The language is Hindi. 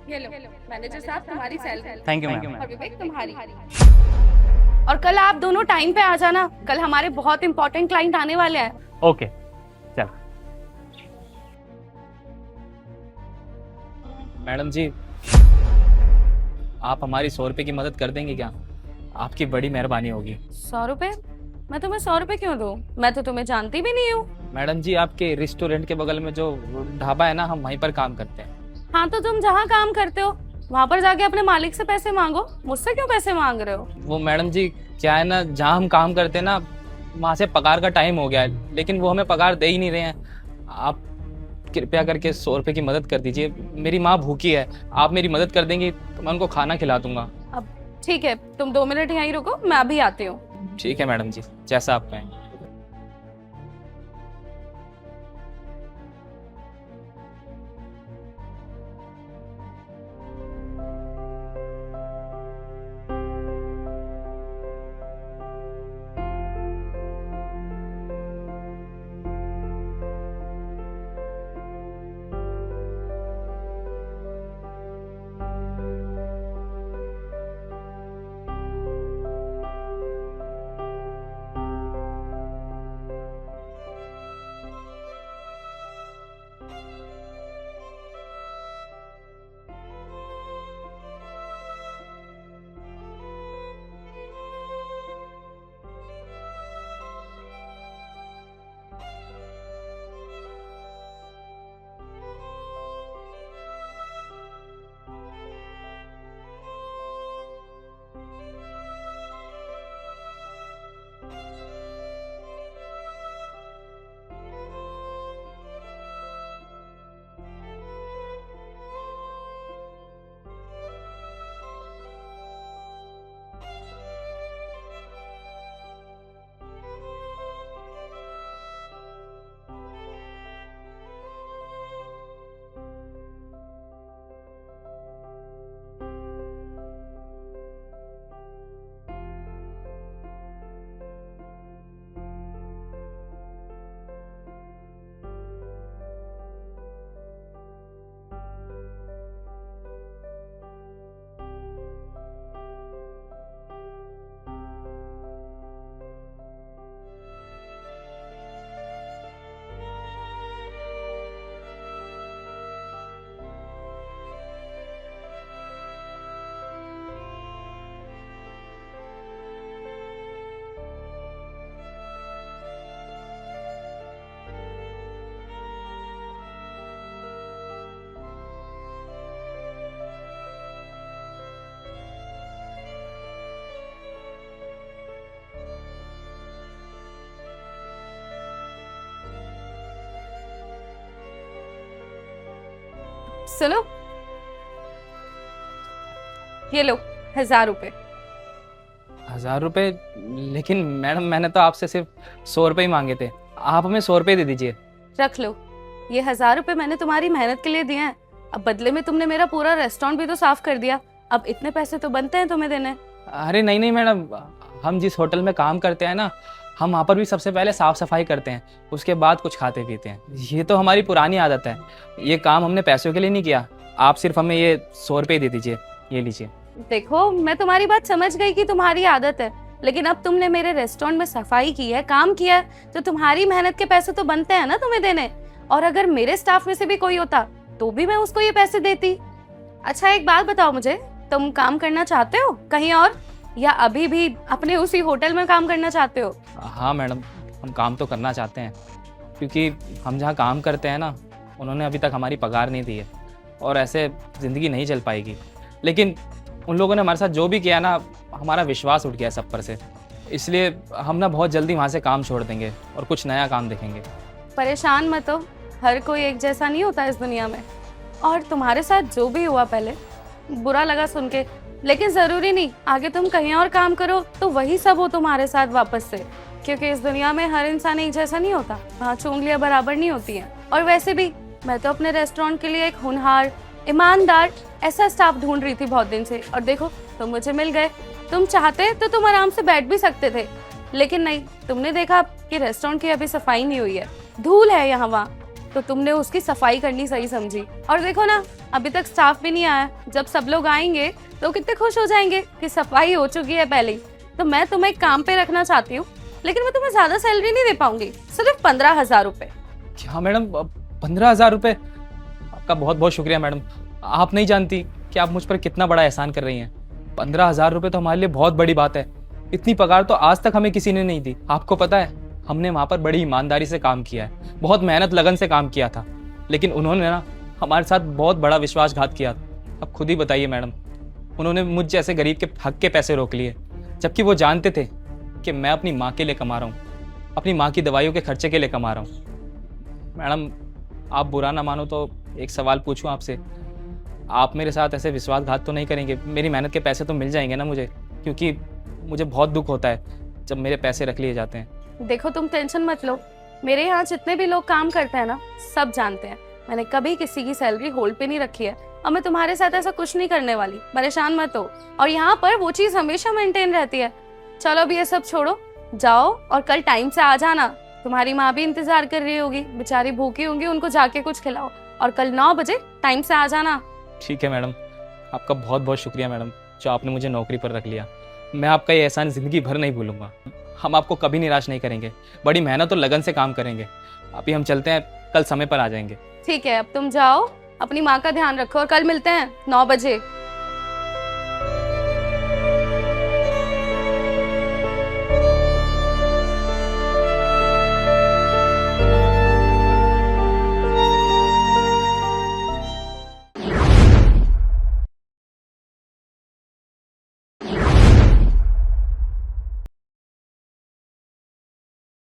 ये लो मैनेजर साहब तुम्हारी सैलरी। Thank you ma'am. और विवेक तुम्हारी। और कल आप दोनों टाइम पे आ जाना, कल हमारे बहुत इंपॉर्टेंट क्लाइंट आने वाले हैं। ओके चल। मैडम जी, आप हमारी 100 रुपये की मदद कर देंगे क्या? आपकी बड़ी मेहरबानी होगी। 100 रुपए? मैं तुम्हें 100 रुपए क्यों दूं? मैं तो तुम्हें जानती भी नहीं हूँ। मैडम जी, आपके रेस्टोरेंट के बगल में जो ढाबा है ना, हम वहीं पर काम करते हैं। हाँ तो तुम जहाँ काम करते हो वहाँ पर जाके अपने मालिक से पैसे मांगो, मुझसे क्यों पैसे मांग रहे हो? वो मैडम जी, क्या है ना, जहाँ हम काम करते हैं ना, वहाँ से पगार का टाइम हो गया है, लेकिन वो हमें पगार दे ही नहीं रहे हैं। आप कृपया करके 100 रुपये की मदद कर दीजिए। मेरी माँ भूखी है, आप मेरी मदद कर देंगी तो मैं उनको खाना खिला दूंगा। अब ठीक है, तुम 2 मिनट यहीं रुको, मैं अभी आती हूँ। ठीक है मैडम जी, जैसा आप कहें। सुनो, ये लो 1000 रुपए। 1000 रुपये? लेकिन मैडम, मैंने तो आपसे सिर्फ 100 रुपये ही मांगे थे। आप हमें 100 रुपये दे दीजिए। रख लो, ये 1000 रुपए मैंने तुम्हारी मेहनत के लिए दिए हैं। अब बदले में तुमने मेरा पूरा रेस्टोरेंट भी तो साफ कर दिया, अब इतने पैसे तो बनते हैं तुम्हें देने। अरे नहीं नहीं मैडम, हम जिस होटल में काम करते हैं ना, हम वहाँ पर भी सबसे पहले साफ सफाई करते हैं, उसके बाद कुछ खाते पीते हैं। ये तो हमारी पुरानी आदत है। ये काम हमने पैसों के लिए नहीं किया। आप सिर्फ हमें ये 100 रुपये दे दीजिए, ये लीजिए। देखो, मैं तुम्हारी बात समझ गई कि तुम्हारी आदत है, लेकिन अब तुमने मेरे रेस्टोरेंट में सफाई की है, काम किया है, तो तुम्हारी मेहनत के पैसे तो बनते हैं ना तुम्हें देने। और अगर मेरे स्टाफ में से भी कोई होता तो भी मैं उसको ये पैसे देती। अच्छा एक बात बताओ मुझे, तुम काम करना चाहते हो कहीं और, या अभी भी अपने उसी होटल में काम करना चाहते हो? हाँ मैडम, हम काम तो करना चाहते हैं, क्योंकि हम जहाँ काम करते हैं ना, उन्होंने अभी तक हमारी पगार नहीं दी है, और ऐसे ज़िंदगी नहीं चल पाएगी। लेकिन उन लोगों ने हमारे साथ जो भी किया ना, हमारा विश्वास उठ गया सब पर से। इसलिए हम ना बहुत जल्दी वहाँ से काम छोड़ देंगे और कुछ नया काम देखेंगे। परेशान मत हो, हर कोई एक जैसा नहीं होता इस दुनिया में। और तुम्हारे साथ जो भी हुआ पहले, बुरा लगा सुन के, लेकिन जरूरी नहीं आगे तुम कहीं और काम करो तो वही सब हो तुम्हारे साथ वापस से, क्योंकि इस दुनिया में हर इंसान एक जैसा नहीं होता, पांच उंगलियां बराबर नहीं होती हैं। और वैसे भी मैं तो अपने रेस्टोरेंट के लिए एक होनहार, ईमानदार ऐसा स्टाफ ढूंढ रही थी बहुत दिन से, और देखो तुम मुझे मिल गए। तुम चाहते तो तुम आराम से बैठ भी सकते थे, लेकिन नहीं, तुमने देखा कि रेस्टोरेंट की अभी सफाई नहीं हुई है, धूल है यहाँ वहाँ, तो तुमने उसकी सफाई करनी सही समझी। और देखो ना, अभी तक स्टाफ भी नहीं आया, जब सब लोग आएंगे तो कितने खुश हो जाएंगे कि सफाई हो चुकी है पहले ही। तो मैं तुम्हें काम पे रखना चाहती हूँ, लेकिन मैं तुम्हें ज्यादा सैलरी नहीं दे पाऊंगी, सिर्फ 15,000 रुपए। क्या मैडम, 15,000 रुपये? आपका बहुत बहुत शुक्रिया मैडम। आप नहीं जानती कि आप मुझ पर कितना बड़ा एहसान कर रही हैं। 15,000 रुपये तो हमारे लिए बहुत बड़ी बात है। इतनी पगार तो आज तक हमें किसी ने नहीं दी। आपको पता है, हमने वहाँ पर बड़ी ईमानदारी से काम किया है, बहुत मेहनत लगन से काम किया था, लेकिन उन्होंने ना हमारे साथ बहुत बड़ा विश्वासघात किया। अब खुद ही बताइए मैडम, उन्होंने मुझ जैसे गरीब के हक के पैसे रोक लिए, जबकि वो जानते थे कि मैं अपनी माँ के लिए कमा रहा हूँ, अपनी माँ की दवाइयों के खर्चे के लिए कमा रहा हूँ। मैडम, आप बुरा ना मानो तो एक सवाल पूछूं आपसे, आप मेरे साथ ऐसे विश्वासघात तो नहीं करेंगे? मेरी मेहनत के पैसे तो मिल जाएंगे ना मुझे, क्योंकि मुझे बहुत दुख होता है जब मेरे पैसे रख लिए जाते हैं। देखो, तुम टेंशन मत लो, मेरे यहाँ जितने भी लोग काम करते हैं ना, सब जानते हैं मैंने कभी किसी की सैलरी होल्ड पे नहीं रखी है, और मैं तुम्हारे साथ ऐसा कुछ नहीं करने वाली, परेशान मत हो। और यहाँ पर वो चीज हमेशा मेंटेन रहती है। चलो अब ये सब छोड़ो, जाओ और कल टाइम से आ जाना। तुम्हारी माँ भी इंतजार कर रही होगी, बेचारी भूखी होंगी, उनको जाके कुछ खिलाओ, और कल 9 बजे टाइम से आ जाना। ठीक है मैडम, आपका बहुत बहुत शुक्रिया मैडम, जो आपने मुझे नौकरी पर रख लिया। मैं आपका ये एहसान ज़िंदगी भर नहीं भूलूंगा। हम आपको कभी निराश नहीं करेंगे, बड़ी मेहनत और लगन से काम करेंगे। अभी हम चलते हैं, कल समय पर आ जाएंगे। ठीक है, अब तुम जाओ, अपनी माँ का ध्यान रखो, और कल मिलते हैं 9 बजे।